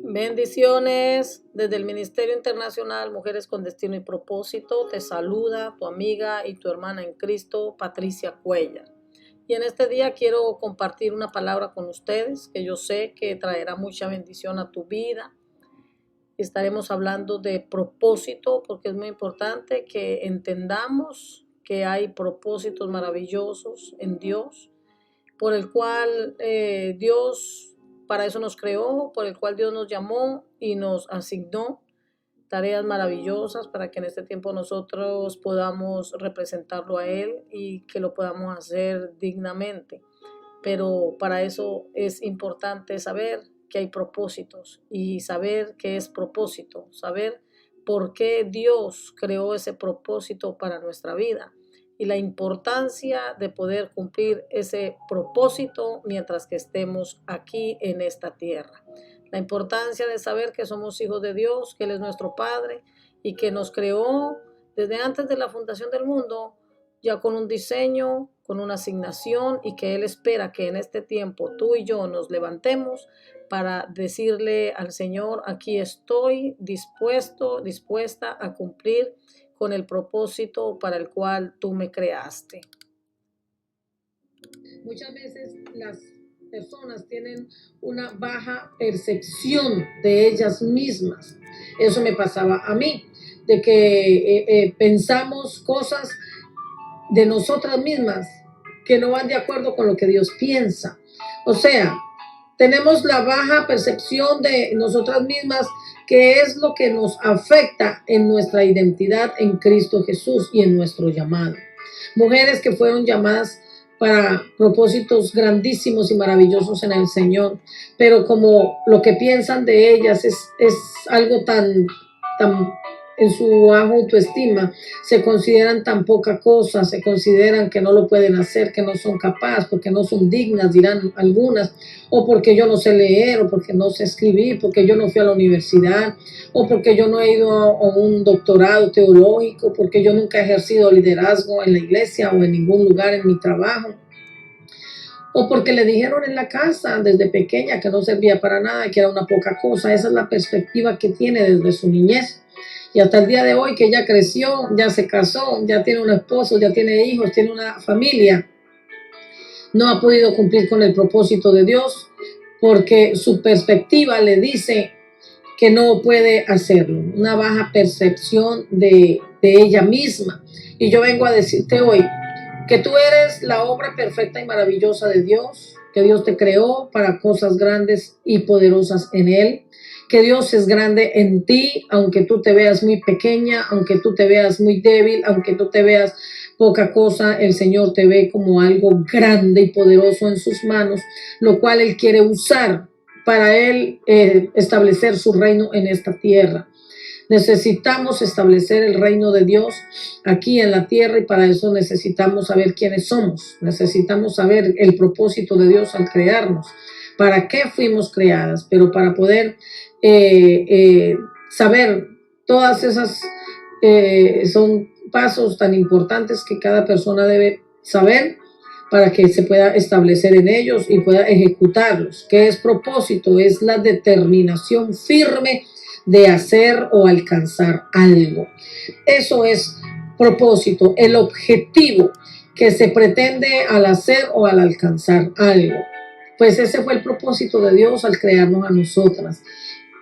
Bendiciones desde el Ministerio Internacional Mujeres con Destino y Propósito. Te saluda tu amiga y tu hermana en Cristo, Patricia Cuellar. Y en este día quiero compartir una palabra con ustedes que yo sé que traerá mucha bendición a tu vida. Estaremos hablando de propósito porque es muy importante que entendamos que hay propósitos maravillosos en Dios, por el cual Dios para eso nos creó, por el cual Dios nos llamó y nos asignó tareas maravillosas para que en este tiempo nosotros podamos representarlo a Él y que lo podamos hacer dignamente. Pero para eso es importante saber que hay propósitos y saber qué es propósito, saber por qué Dios creó ese propósito para nuestra vida y la importancia de poder cumplir ese propósito mientras que estemos aquí en esta tierra. La importancia de saber que somos hijos de Dios, que Él es nuestro Padre y que nos creó desde antes de la fundación del mundo, ya con un diseño, con una asignación, y que Él espera que en este tiempo tú y yo nos levantemos para decirle al Señor: aquí estoy dispuesta a cumplir con el propósito para el cual tú me creaste. Muchas veces las personas tienen una baja percepción de ellas mismas. Eso me pasaba a mí, de que pensamos cosas de nosotras mismas que no van de acuerdo con lo que Dios piensa. O sea, tenemos la baja percepción de nosotras mismas, que es lo que nos afecta en nuestra identidad en Cristo Jesús y en nuestro llamado. Mujeres que fueron llamadas para propósitos grandísimos y maravillosos en el Señor, pero como lo que piensan de ellas es algo tan en su baja autoestima, se consideran tan poca cosa, se consideran que no lo pueden hacer, que no son capaces, porque no son dignas, dirán algunas, o porque yo no sé leer, o porque no sé escribir, porque yo no fui a la universidad, o porque yo no he ido a un doctorado teológico, porque yo nunca he ejercido liderazgo en la iglesia o en ningún lugar en mi trabajo, o porque le dijeron en la casa desde pequeña que no servía para nada, que era una poca cosa. Esa es la perspectiva que tiene desde su niñez. Y hasta el día de hoy que ya creció, ya se casó, ya tiene un esposo, ya tiene hijos, tiene una familia, no ha podido cumplir con el propósito de Dios porque su perspectiva le dice que no puede hacerlo. Una baja percepción de ella misma. Y yo vengo a decirte hoy que tú eres la obra perfecta y maravillosa de Dios, que Dios te creó para cosas grandes y poderosas en Él, que Dios es grande en ti, aunque tú te veas muy pequeña, aunque tú te veas muy débil, aunque tú te veas poca cosa, el Señor te ve como algo grande y poderoso en sus manos, lo cual Él quiere usar para Él establecer su reino en esta tierra. Necesitamos establecer el reino de Dios aquí en la tierra, y para eso necesitamos saber quiénes somos. Necesitamos saber el propósito de Dios al crearnos. ¿Para qué fuimos creadas? Pero para poder saber todas esas son pasos tan importantes que cada persona debe saber para que se pueda establecer en ellos y pueda ejecutarlos. ¿Qué es propósito? Es la determinación firme de hacer o alcanzar algo. Eso es propósito, el objetivo que se pretende al hacer o al alcanzar algo. Pues ese fue el propósito de Dios al crearnos a nosotras.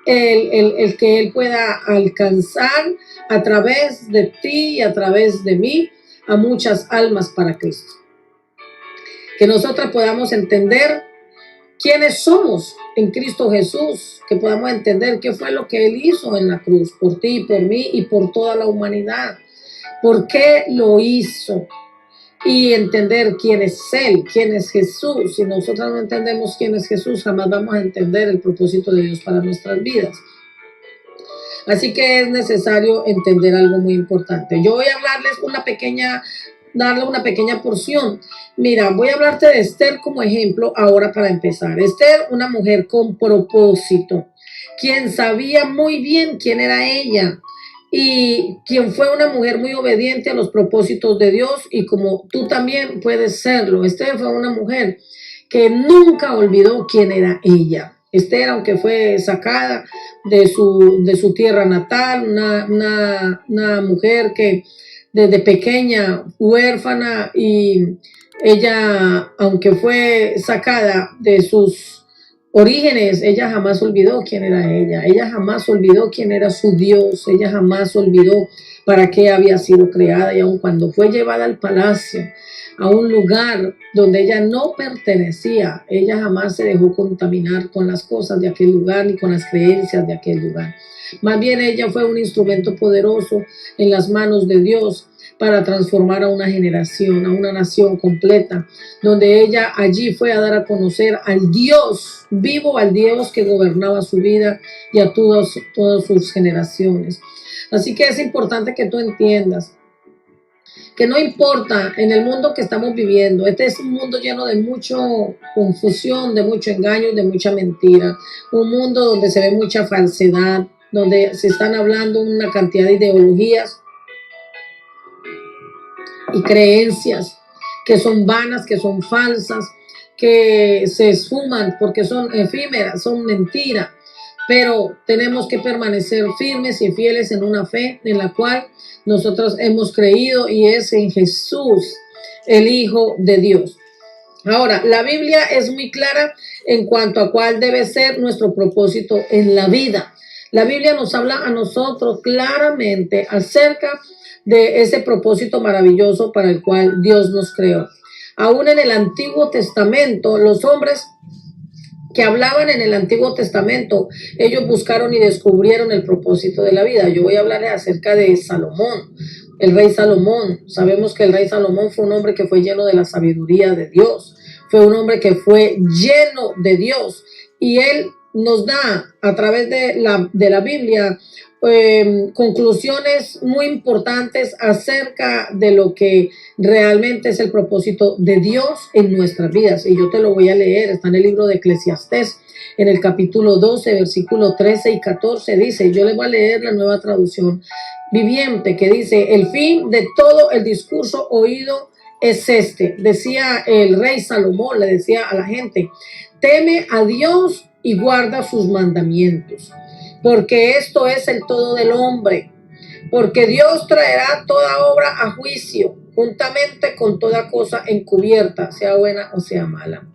El que Él pueda alcanzar a través de ti y a través de mí a muchas almas para Cristo. Que nosotras podamos entender quiénes somos en Cristo Jesús, que podamos entender qué fue lo que Él hizo en la cruz, por ti, por mí y por toda la humanidad. ¿Por qué lo hizo? Y entender quién es Él, quién es Jesús. Si nosotros no entendemos quién es Jesús, jamás vamos a entender el propósito de Dios para nuestras vidas. Así que es necesario entender algo muy importante. Yo voy a darle una pequeña porción. Mira, voy a hablarte de Esther como ejemplo ahora para empezar. Esther, una mujer con propósito, quien sabía muy bien quién era ella y quien fue una mujer muy obediente a los propósitos de Dios, y como tú también puedes serlo. Esther fue una mujer que nunca olvidó quién era ella. Esther, aunque fue sacada de su tierra natal, una mujer que desde pequeña, huérfana, y ella, aunque fue sacada de sus orígenes, ella jamás olvidó quién era ella jamás olvidó quién era su Dios, ella jamás olvidó para qué había sido creada, y aun cuando fue llevada al palacio, a un lugar donde ella no pertenecía, ella jamás se dejó contaminar con las cosas de aquel lugar ni con las creencias de aquel lugar. Más bien ella fue un instrumento poderoso en las manos de Dios para transformar a una generación, a una nación completa, donde ella allí fue a dar a conocer al Dios vivo, al Dios que gobernaba su vida y a todas sus generaciones. Así que es importante que tú entiendas que no importa en el mundo que estamos viviendo, este es un mundo lleno de mucha confusión, de mucho engaño, de mucha mentira, un mundo donde se ve mucha falsedad, donde se están hablando una cantidad de ideologías y creencias que son vanas, que son falsas, que se esfuman porque son efímeras, son mentiras. Pero tenemos que permanecer firmes y fieles en una fe en la cual nosotros hemos creído, y es en Jesús, el Hijo de Dios. Ahora, la Biblia es muy clara en cuanto a cuál debe ser nuestro propósito en la vida. La Biblia nos habla a nosotros claramente acerca de ese propósito maravilloso para el cual Dios nos creó. Aún en el Antiguo Testamento, los hombres que hablaban en el Antiguo Testamento, ellos buscaron y descubrieron el propósito de la vida. Yo voy a hablarles acerca de Salomón, el rey Salomón. Sabemos que el rey Salomón fue un hombre que fue lleno de la sabiduría de Dios, fue un hombre que fue lleno de Dios, y él nos da a través de la Biblia conclusiones muy importantes acerca de lo que realmente es el propósito de Dios en nuestras vidas. Y yo te lo voy a leer, está en el libro de Eclesiastés, en el capítulo 12, versículo 13 y 14, dice, yo les voy a leer la Nueva Traducción Viviente, que dice, el fin de todo el discurso oído es este. Decía el rey Salomón, le decía a la gente, teme a Dios y guarda sus mandamientos, porque esto es el todo del hombre, porque Dios traerá toda obra a juicio, juntamente con toda cosa encubierta, sea buena o sea mala.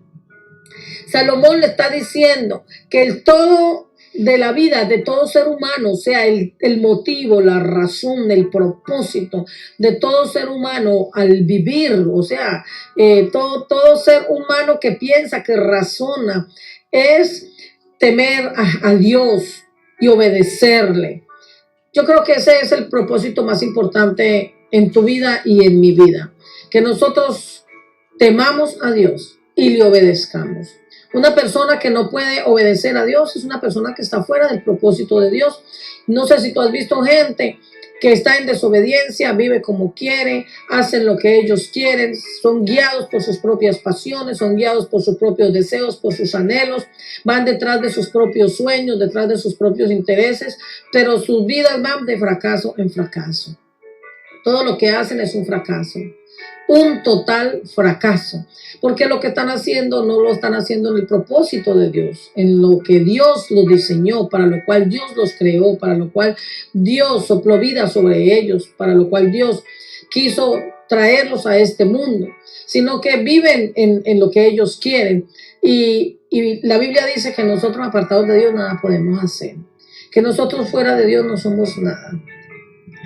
Salomón le está diciendo que el todo de la vida de todo ser humano, o sea, el motivo, la razón, el propósito de todo ser humano al vivir, o sea, todo ser humano que piensa, que razona, es temer a Dios y obedecerle. Yo creo que ese es el propósito más importante en tu vida y en mi vida, que nosotros temamos a Dios y le obedezcamos. Una persona que no puede obedecer a Dios es una persona que está fuera del propósito de Dios. No sé si tú has visto gente que está en desobediencia, vive como quiere, hacen lo que ellos quieren, son guiados por sus propias pasiones, son guiados por sus propios deseos, por sus anhelos, van detrás de sus propios sueños, detrás de sus propios intereses, pero sus vidas van de fracaso en fracaso. Todo lo que hacen es un fracaso, un total fracaso, porque lo que están haciendo no lo están haciendo en el propósito de Dios, en lo que Dios los diseñó, para lo cual Dios los creó, para lo cual Dios sopló vida sobre ellos, para lo cual Dios quiso traerlos a este mundo, sino que viven en lo que ellos quieren. Y la Biblia dice que nosotros apartados de Dios nada podemos hacer, que nosotros fuera de Dios no somos nada.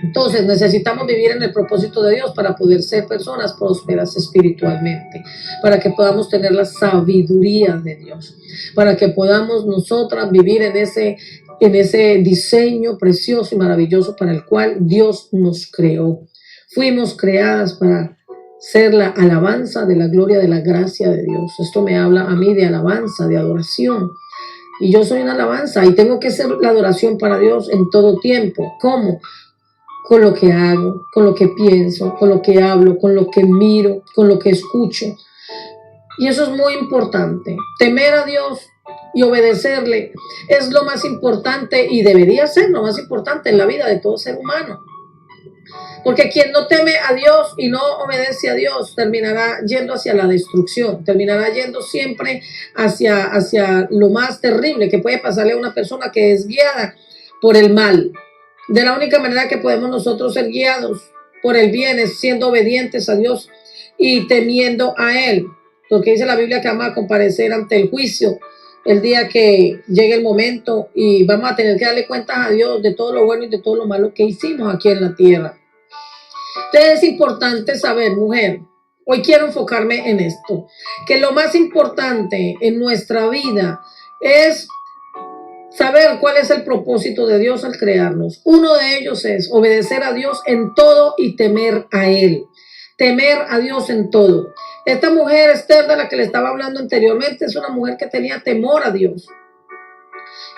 Entonces necesitamos vivir en el propósito de Dios para poder ser personas prósperas espiritualmente, para que podamos tener la sabiduría de Dios, para que podamos nosotras vivir en ese diseño precioso y maravilloso para el cual Dios nos creó. Fuimos creadas para ser la alabanza de la gloria de la gracia de Dios. Esto me habla a mí de alabanza, de adoración. Y yo soy una alabanza y tengo que ser la adoración para Dios en todo tiempo. ¿Cómo? Con lo que hago, con lo que pienso, con lo que hablo, con lo que miro, con lo que escucho. Y eso es muy importante. Temer a Dios y obedecerle es lo más importante y debería ser lo más importante en la vida de todo ser humano. Porque quien no teme a Dios y no obedece a Dios terminará yendo hacia la destrucción, terminará yendo siempre hacia lo más terrible que puede pasarle a una persona que es guiada por el mal. De la única manera que podemos nosotros ser guiados por el bien es siendo obedientes a Dios y temiendo a Él. Porque dice la Biblia que vamos a comparecer ante el juicio el día que llegue el momento y vamos a tener que darle cuentas a Dios de todo lo bueno y de todo lo malo que hicimos aquí en la tierra. Entonces es importante saber, mujer, hoy quiero enfocarme en esto, que lo más importante en nuestra vida es saber cuál es el propósito de Dios al crearnos. Uno de ellos es obedecer a Dios en todo y temer a Él. Temer a Dios en todo. Esta mujer, Esther, de la que le estaba hablando anteriormente, es una mujer que tenía temor a Dios.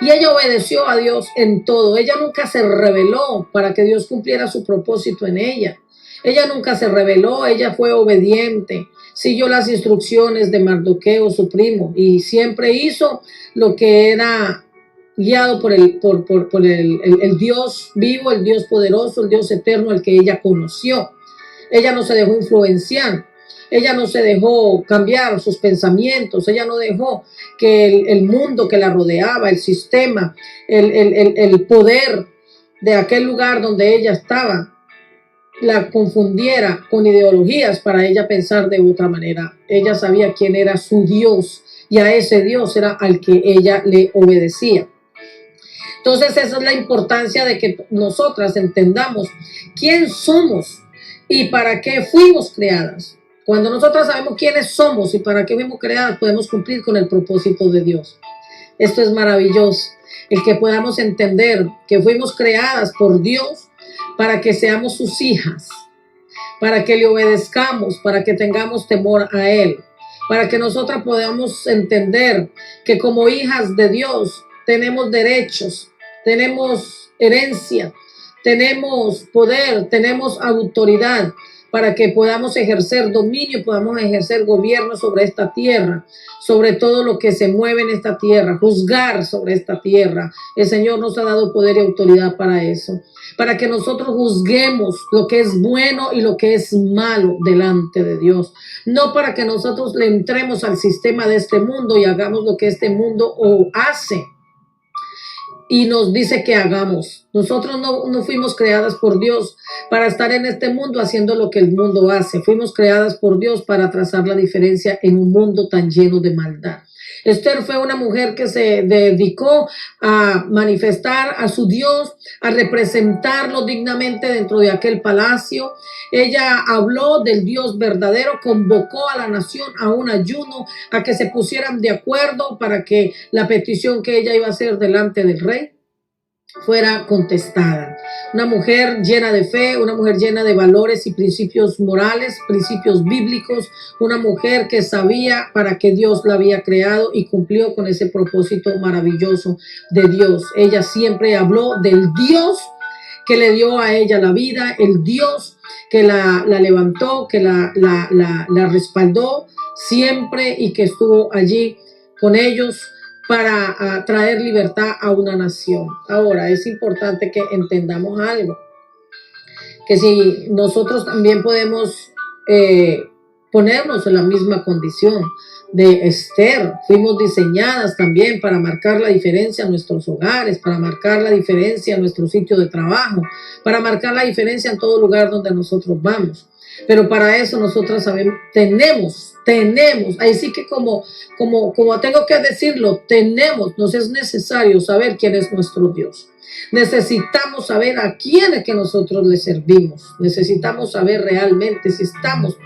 Y ella obedeció a Dios en todo. Ella nunca se rebeló para que Dios cumpliera su propósito en ella. Ella nunca se rebeló, ella fue obediente. Siguió las instrucciones de Mardoqueo, su primo, y siempre hizo lo que era guiado por el Dios vivo, el Dios poderoso, el Dios eterno, el que ella conoció. Ella no se dejó influenciar. Ella no se dejó cambiar sus pensamientos, ella no dejó que el mundo que la rodeaba, el sistema, el poder de aquel lugar donde ella estaba, la confundiera con ideologías para ella pensar de otra manera. Ella sabía quién era su Dios y a ese Dios era al que ella le obedecía. Entonces esa es la importancia de que nosotras entendamos quién somos y para qué fuimos creadas. Cuando nosotras sabemos quiénes somos y para qué fuimos creadas, podemos cumplir con el propósito de Dios. Esto es maravilloso, el que podamos entender que fuimos creadas por Dios para que seamos sus hijas, para que le obedezcamos, para que tengamos temor a Él, para que nosotras podamos entender que como hijas de Dios tenemos derechos, tenemos herencia, tenemos poder, tenemos autoridad, para que podamos ejercer dominio, podamos ejercer gobierno sobre esta tierra, sobre todo lo que se mueve en esta tierra, juzgar sobre esta tierra. El Señor nos ha dado poder y autoridad para eso, para que nosotros juzguemos lo que es bueno y lo que es malo delante de Dios, no para que nosotros le entremos al sistema de este mundo y hagamos lo que este mundo hace y nos dice que hagamos. Nosotros no fuimos creadas por Dios para estar en este mundo haciendo lo que el mundo hace. Fuimos creadas por Dios para trazar la diferencia en un mundo tan lleno de maldad. Esther fue una mujer que se dedicó a manifestar a su Dios, a representarlo dignamente dentro de aquel palacio. Ella habló del Dios verdadero, convocó a la nación a un ayuno, a que se pusieran de acuerdo para que la petición que ella iba a hacer delante del rey fuera contestada. Una mujer llena de fe, una mujer llena de valores y principios morales, principios bíblicos, una mujer que sabía para qué Dios la había creado y cumplió con ese propósito maravilloso de Dios. Ella siempre habló del Dios que le dio a ella la vida, el Dios que la levantó, que la respaldó siempre y que estuvo allí con ellos para traer libertad a una nación. Ahora, es importante que entendamos algo, que si nosotros también podemos ponernos en la misma condición de Esther, fuimos diseñadas también para marcar la diferencia en nuestros hogares, para marcar la diferencia en nuestro sitio de trabajo, para marcar la diferencia en todo lugar donde nosotros vamos. Pero para eso nosotros sabemos, tenemos, ahí sí que como tengo que decirlo, nos es necesario saber quién es nuestro Dios. Necesitamos saber a quién es que nosotros le servimos. Necesitamos saber realmente si estamos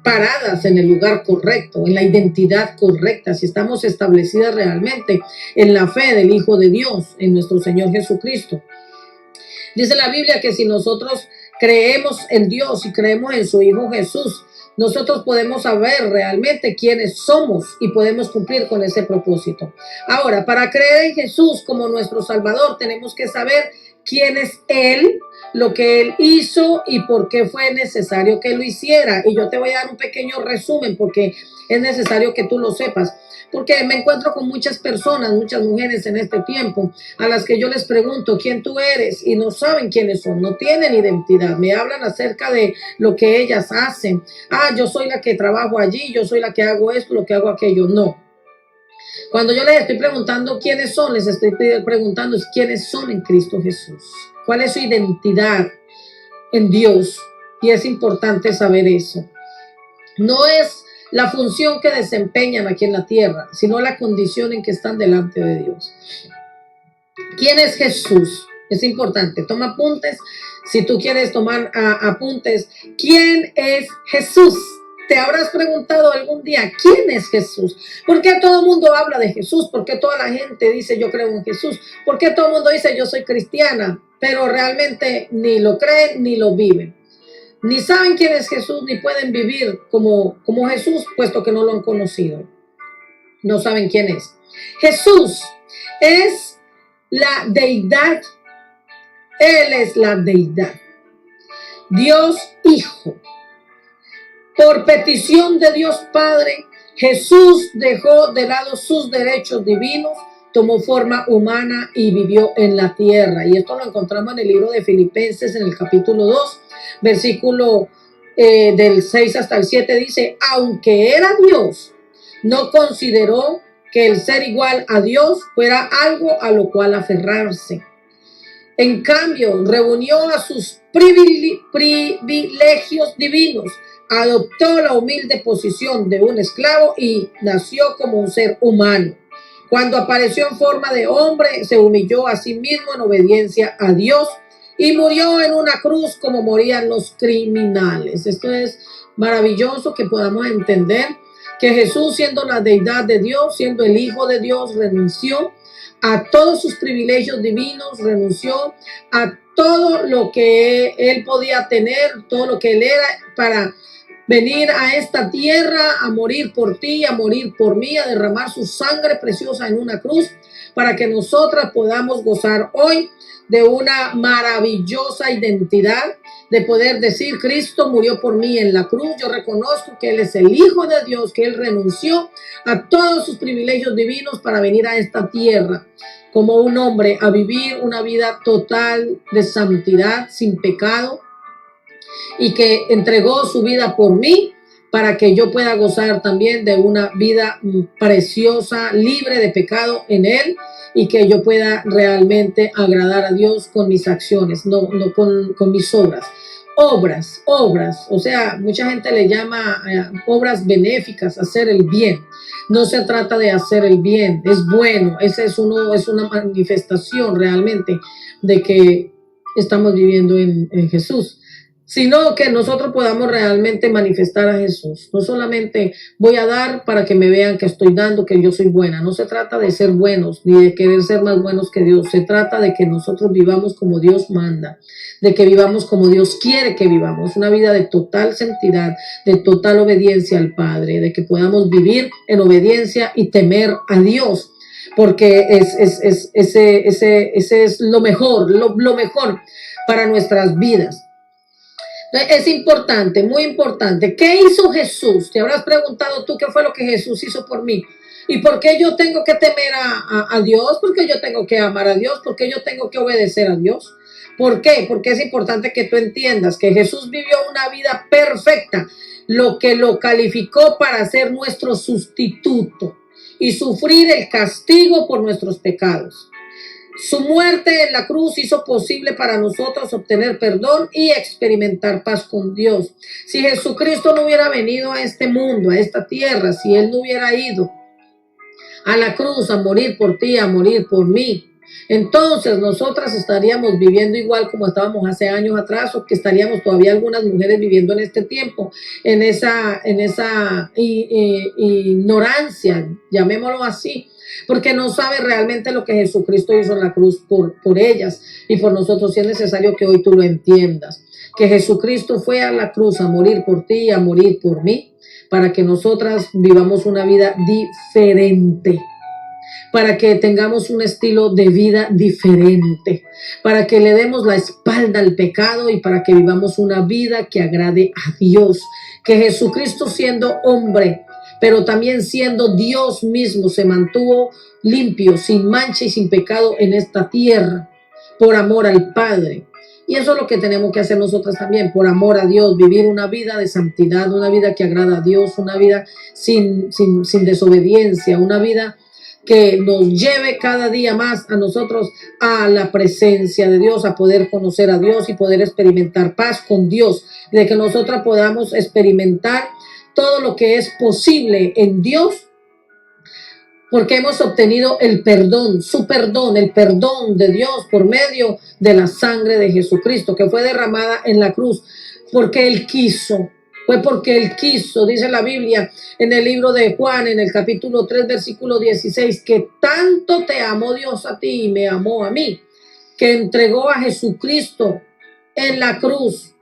paradas en el lugar correcto, en la identidad correcta, si estamos establecidas realmente en la fe del Hijo de Dios, en nuestro Señor Jesucristo. Dice la Biblia que si nosotros creemos en Dios y creemos en su Hijo Jesús, nosotros podemos saber realmente quiénes somos y podemos cumplir con ese propósito. Ahora, para creer en Jesús como nuestro Salvador, tenemos que saber quién es Él, lo que Él hizo y por qué fue necesario que lo hiciera. Y yo te voy a dar un pequeño resumen porque es necesario que tú lo sepas. Porque me encuentro con muchas personas, muchas mujeres en este tiempo, a las que yo les pregunto quién tú eres y no saben quiénes son, no tienen identidad. Me hablan acerca de lo que ellas hacen. Yo soy la que trabajo allí, yo soy la que hago esto, lo que hago aquello. No. Cuando yo les estoy preguntando quiénes son, les estoy preguntando quiénes son en Cristo Jesús. ¿Cuál es su identidad en Dios? Y es importante saber eso. No es la función que desempeñan aquí en la tierra, sino la condición en que están delante de Dios. ¿Quién es Jesús? Es importante. Toma apuntes. Si tú quieres tomar apuntes, ¿quién es Jesús? Te habrás preguntado algún día, ¿quién es Jesús? ¿Por qué todo el mundo habla de Jesús? ¿Por qué toda la gente dice yo creo en Jesús? ¿Por qué todo el mundo dice yo soy cristiana? Pero realmente ni lo creen ni lo viven. Ni saben quién es Jesús, ni pueden vivir como Jesús, puesto que no lo han conocido. No saben quién es. Jesús es la deidad. Él es la deidad. Dios Hijo. Por petición de Dios Padre, Jesús dejó de lado sus derechos divinos, tomó forma humana y vivió en la tierra. Y esto lo encontramos en el libro de Filipenses, en el capítulo 2, versículo del 6 hasta el 7, dice, aunque era Dios, no consideró que el ser igual a Dios fuera algo a lo cual aferrarse. En cambio, reunió a sus privilegios divinos, adoptó la humilde posición de un esclavo y nació como un ser humano. Cuando apareció en forma de hombre, se humilló a sí mismo en obediencia a Dios y murió en una cruz como morían los criminales. Esto es maravilloso que podamos entender que Jesús, siendo la deidad de Dios, siendo el Hijo de Dios, renunció a todos sus privilegios divinos, renunció a todo lo que él podía tener, todo lo que él era, para venir a esta tierra a morir por ti, a morir por mí, a derramar su sangre preciosa en una cruz, para que nosotras podamos gozar hoy de una maravillosa identidad, de poder decir, Cristo murió por mí en la cruz. Yo reconozco que Él es el Hijo de Dios, que Él renunció a todos sus privilegios divinos para venir a esta tierra como un hombre a vivir una vida total de santidad, sin pecado, y que entregó su vida por mí para que yo pueda gozar también de una vida preciosa, libre de pecado en Él, y que yo pueda realmente agradar a Dios con mis acciones, no con mis obras. Obras, o sea, mucha gente le llama obras benéficas, hacer el bien. No se trata de hacer el bien, es bueno, es una manifestación realmente de que estamos viviendo en Jesús, sino que nosotros podamos realmente manifestar a Jesús. No solamente voy a dar para que me vean que estoy dando, que yo soy buena. No se trata de ser buenos, ni de querer ser más buenos que Dios. Se trata de que nosotros vivamos como Dios manda, de que vivamos como Dios quiere que vivamos. Una vida de total santidad, de total obediencia al Padre, de que podamos vivir en obediencia y temer a Dios. Porque ese es lo mejor, lo mejor para nuestras vidas. Es importante, muy importante. ¿Qué hizo Jesús? Te habrás preguntado tú qué fue lo que Jesús hizo por mí. ¿Y por qué yo tengo que temer a Dios? ¿Por qué yo tengo que amar a Dios? ¿Por qué yo tengo que obedecer a Dios? ¿Por qué? Porque es importante que tú entiendas que Jesús vivió una vida perfecta, lo que lo calificó para ser nuestro sustituto y sufrir el castigo por nuestros pecados. Su muerte en la cruz hizo posible para nosotros obtener perdón y experimentar paz con Dios. Si Jesucristo no hubiera venido a este mundo, a esta tierra, si Él no hubiera ido a la cruz a morir por ti, a morir por mí, entonces nosotras estaríamos viviendo igual como estábamos hace años atrás, o que estaríamos todavía algunas mujeres viviendo en este tiempo, en esa ignorancia, llamémoslo así, porque no sabe realmente lo que Jesucristo hizo en la cruz por ellas y por nosotros. Si es necesario que hoy tú lo entiendas, que Jesucristo fue a la cruz a morir por ti y a morir por mí, para que nosotras vivamos una vida diferente. para que tengamos un estilo de vida diferente, para que le demos la espalda al pecado y para que vivamos una vida que agrade a Dios. Que Jesucristo, siendo hombre, pero también siendo Dios mismo, se mantuvo limpio, sin mancha y sin pecado en esta tierra, por amor al Padre. Y eso es lo que tenemos que hacer nosotros también, por amor a Dios, vivir una vida de santidad, una vida que agrada a Dios, una vida sin desobediencia, una vida que nos lleve cada día más a nosotros a la presencia de Dios, a poder conocer a Dios y poder experimentar paz con Dios, de que nosotros podamos experimentar todo lo que es posible en Dios, porque hemos obtenido el perdón, su perdón, el perdón de Dios por medio de la sangre de Jesucristo, que fue derramada en la cruz, porque Él quiso. Fue porque Él quiso, dice la Biblia en el libro de Juan, en el capítulo 3, versículo 16, que tanto te amó Dios a ti y me amó a mí, que entregó a Jesucristo en la cruz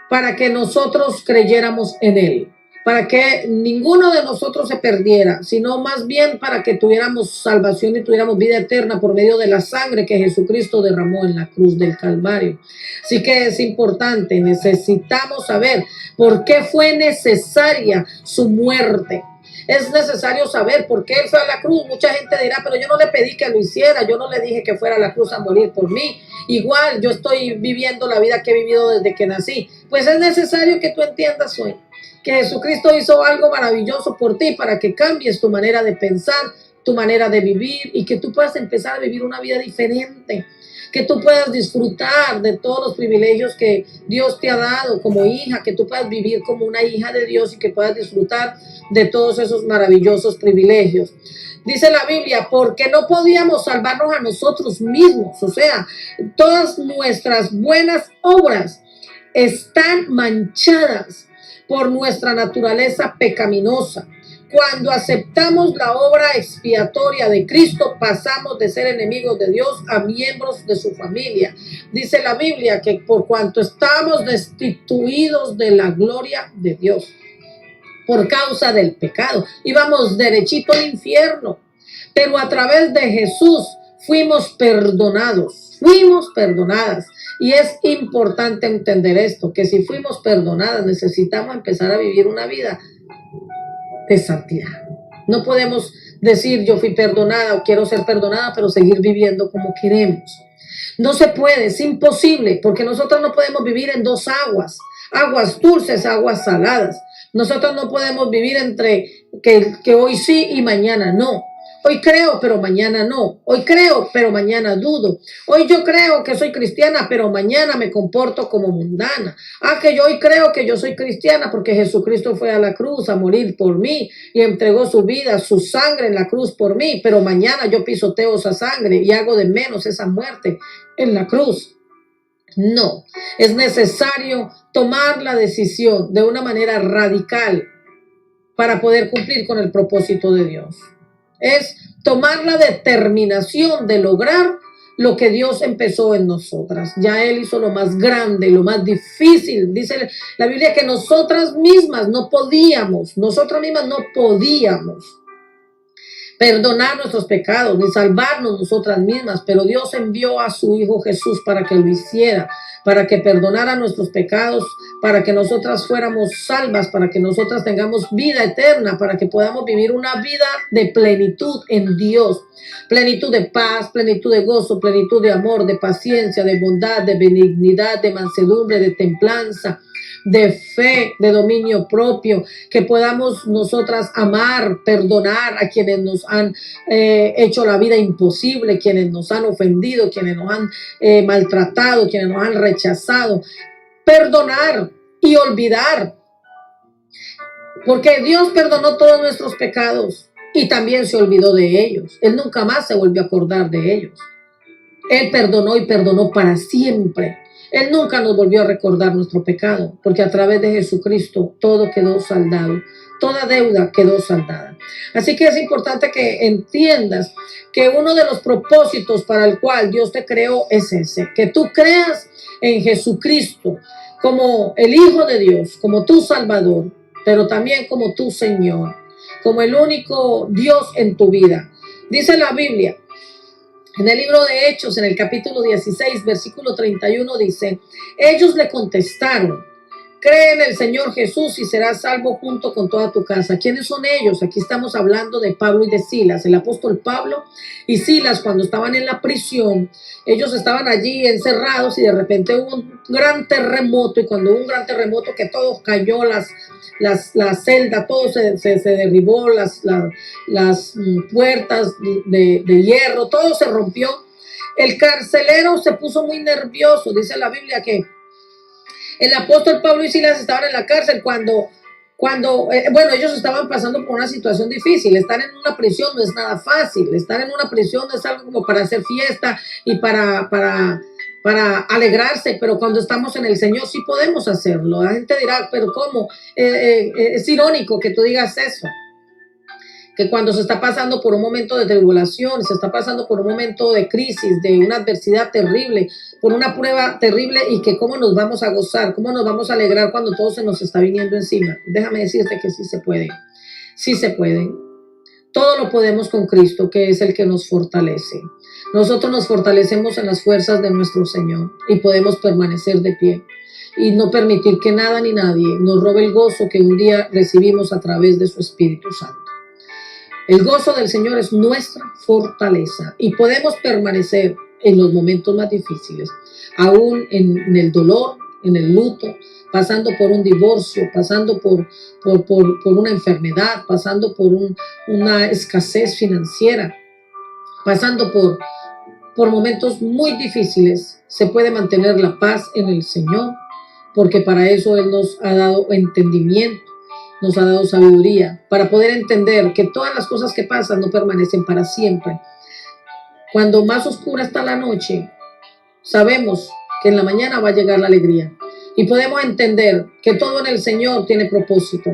para que nosotros creyéramos en Él, para que ninguno de nosotros se perdiera, sino más bien para que tuviéramos salvación y tuviéramos vida eterna por medio de la sangre que Jesucristo derramó en la cruz del Calvario. Así que es importante, necesitamos saber por qué fue necesaria su muerte. Es necesario saber por qué Él fue a la cruz. Mucha gente dirá, pero yo no le pedí que lo hiciera, yo no le dije que fuera a la cruz a morir por mí. Igual yo estoy viviendo la vida que he vivido desde que nací. Pues es necesario que tú entiendas hoy que Jesucristo hizo algo maravilloso por ti para que cambies tu manera de pensar, tu manera de vivir y que tú puedas empezar a vivir una vida diferente, que tú puedas disfrutar de todos los privilegios que Dios te ha dado como hija, que tú puedas vivir como una hija de Dios y que puedas disfrutar de todos esos maravillosos privilegios. Dice la Biblia, porque no podíamos salvarnos a nosotros mismos, o sea, todas nuestras buenas obras están manchadas por nuestra naturaleza pecaminosa. Cuando aceptamos la obra expiatoria de Cristo, pasamos de ser enemigos de Dios a miembros de su familia. Dice la Biblia que por cuanto estamos destituidos de la gloria de Dios por causa del pecado, íbamos derechito al infierno, pero a través de Jesús fuimos perdonadas. Y es importante entender esto, que si fuimos perdonadas, necesitamos empezar a vivir una vida de santidad. No podemos decir yo fui perdonada o quiero ser perdonada, pero seguir viviendo como queremos. No se puede, es imposible, porque nosotros no podemos vivir en dos aguas, aguas dulces, aguas saladas. Nosotros no podemos vivir entre que hoy sí y mañana no. Hoy creo, pero mañana no. Hoy creo, pero mañana dudo. Hoy yo creo que soy cristiana, pero mañana me comporto como mundana. Que yo hoy creo que yo soy cristiana porque Jesucristo fue a la cruz a morir por mí y entregó su vida, su sangre en la cruz por mí, pero mañana yo pisoteo esa sangre y hago de menos esa muerte en la cruz. No, es necesario tomar la decisión de una manera radical para poder cumplir con el propósito de Dios. Es tomar la determinación de lograr lo que Dios empezó en nosotras. Ya Él hizo lo más grande, lo más difícil. Dice la Biblia que nosotras mismas no podíamos perdonar nuestros pecados, ni salvarnos nosotras mismas, pero Dios envió a su Hijo Jesús para que lo hiciera, para que perdonara nuestros pecados, para que nosotras fuéramos salvas, para que nosotras tengamos vida eterna, para que podamos vivir una vida de plenitud en Dios, plenitud de paz, plenitud de gozo, plenitud de amor, de paciencia, de bondad, de benignidad, de mansedumbre, de templanza, de fe, de dominio propio, que podamos nosotras amar, perdonar a quienes nos han hecho la vida imposible, quienes nos han ofendido, quienes nos han maltratado, quienes nos han rechazado. Perdonar y olvidar, porque Dios perdonó todos nuestros pecados y también se olvidó de ellos. Él nunca más se volvió a acordar de ellos. Él perdonó y perdonó para siempre. Él nunca nos volvió a recordar nuestro pecado, porque a través de Jesucristo todo quedó saldado, toda deuda quedó saldada. Así que es importante que entiendas que uno de los propósitos para el cual Dios te creó es ese, que tú creas en Jesucristo como el Hijo de Dios, como tu Salvador, pero también como tu Señor, como el único Dios en tu vida. Dice la Biblia, en el libro de Hechos, en el capítulo 16, versículo 31, dice, ellos le contestaron, cree en el Señor Jesús y serás salvo junto con toda tu casa. ¿Quiénes son ellos? Aquí estamos hablando de Pablo y de Silas. El apóstol Pablo y Silas, cuando estaban en la prisión, ellos estaban allí encerrados y de repente hubo un gran terremoto. Y cuando hubo un gran terremoto que todo cayó, la celda, todo se derribó, las puertas de hierro, todo se rompió. El carcelero se puso muy nervioso. Dice la Biblia que el apóstol Pablo y Silas estaban en la cárcel bueno, ellos estaban pasando por una situación difícil. Estar en una prisión no es nada fácil. Estar en una prisión no es algo como para hacer fiesta y para alegrarse, pero cuando estamos en el Señor sí podemos hacerlo. La gente dirá, pero ¿cómo? Es irónico que tú digas eso. Que cuando se está pasando por un momento de tribulación, se está pasando por un momento de crisis, de una adversidad terrible, por una prueba terrible, y que cómo nos vamos a gozar, cómo nos vamos a alegrar cuando todo se nos está viniendo encima. Déjame decirte que sí se puede, sí se puede. Todo lo podemos con Cristo, que es el que nos fortalece. Nosotros nos fortalecemos en las fuerzas de nuestro Señor y podemos permanecer de pie y no permitir que nada ni nadie nos robe el gozo que un día recibimos a través de su Espíritu Santo. El gozo del Señor es nuestra fortaleza y podemos permanecer en los momentos más difíciles, aún en el dolor, en el luto, pasando por un divorcio, pasando por una enfermedad, pasando por una escasez financiera, pasando por momentos muy difíciles. Se puede mantener la paz en el Señor, porque para eso Él nos ha dado entendimiento, nos ha dado sabiduría, para poder entender que todas las cosas que pasan no permanecen para siempre. Cuando más oscura está la noche, sabemos que en la mañana va a llegar la alegría. Y podemos entender que todo en el Señor tiene propósito.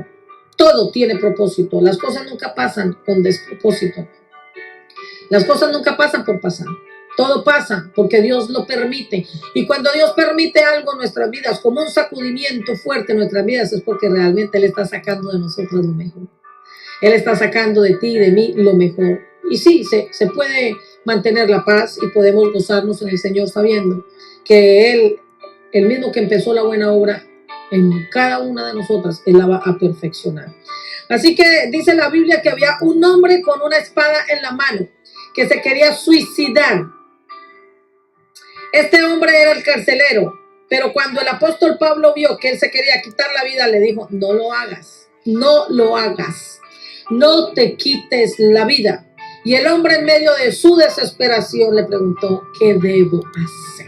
Todo tiene propósito. Las cosas nunca pasan con despropósito. Las cosas nunca pasan por pasar. Todo pasa porque Dios lo permite. Y cuando Dios permite algo en nuestras vidas, como un sacudimiento fuerte en nuestras vidas, es porque realmente Él está sacando de nosotros lo mejor. Él está sacando de ti y de mí lo mejor. Y sí, se puede mantener la paz y podemos gozarnos en el Señor sabiendo que Él, el mismo que empezó la buena obra en cada una de nosotras, Él la va a perfeccionar. Así que dice la Biblia que había un hombre con una espada en la mano que se quería suicidar. Este hombre era el carcelero, pero cuando el apóstol Pablo vio que él se quería quitar la vida, le dijo, no lo hagas, no lo hagas, no te quites la vida. Y el hombre en medio de su desesperación le preguntó, ¿qué debo hacer?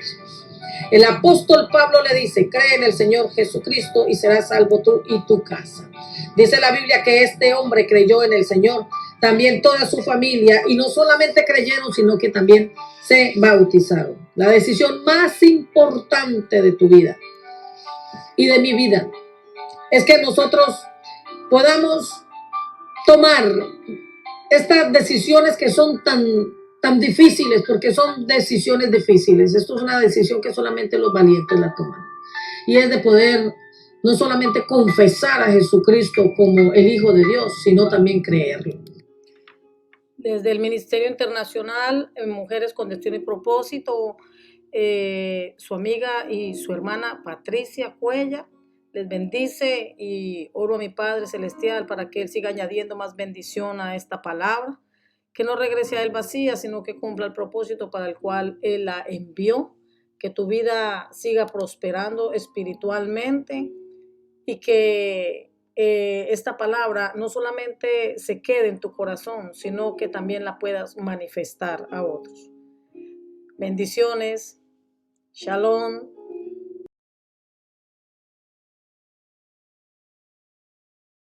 El apóstol Pablo le dice, cree en el Señor Jesucristo y serás salvo tú y tu casa. Dice la Biblia que este hombre creyó en el Señor, también toda su familia, y no solamente creyeron, sino que también se bautizaron. La decisión más importante de tu vida y de mi vida es que nosotros podamos tomar estas decisiones que son tan difíciles, porque son decisiones difíciles. Esto es una decisión que solamente los valientes la toman. Y es de poder no solamente confesar a Jesucristo como el Hijo de Dios, sino también creerlo. Desde el Ministerio Internacional Mujeres con Destino y Propósito, su amiga y su hermana Patricia Cuella les bendice y oro a mi Padre Celestial para que Él siga añadiendo más bendición a esta palabra, que no regrese a Él vacía, sino que cumpla el propósito para el cual Él la envió, que tu vida siga prosperando espiritualmente y que esta palabra no solamente se quede en tu corazón, sino que también la puedas manifestar a otros. Bendiciones. Shalom.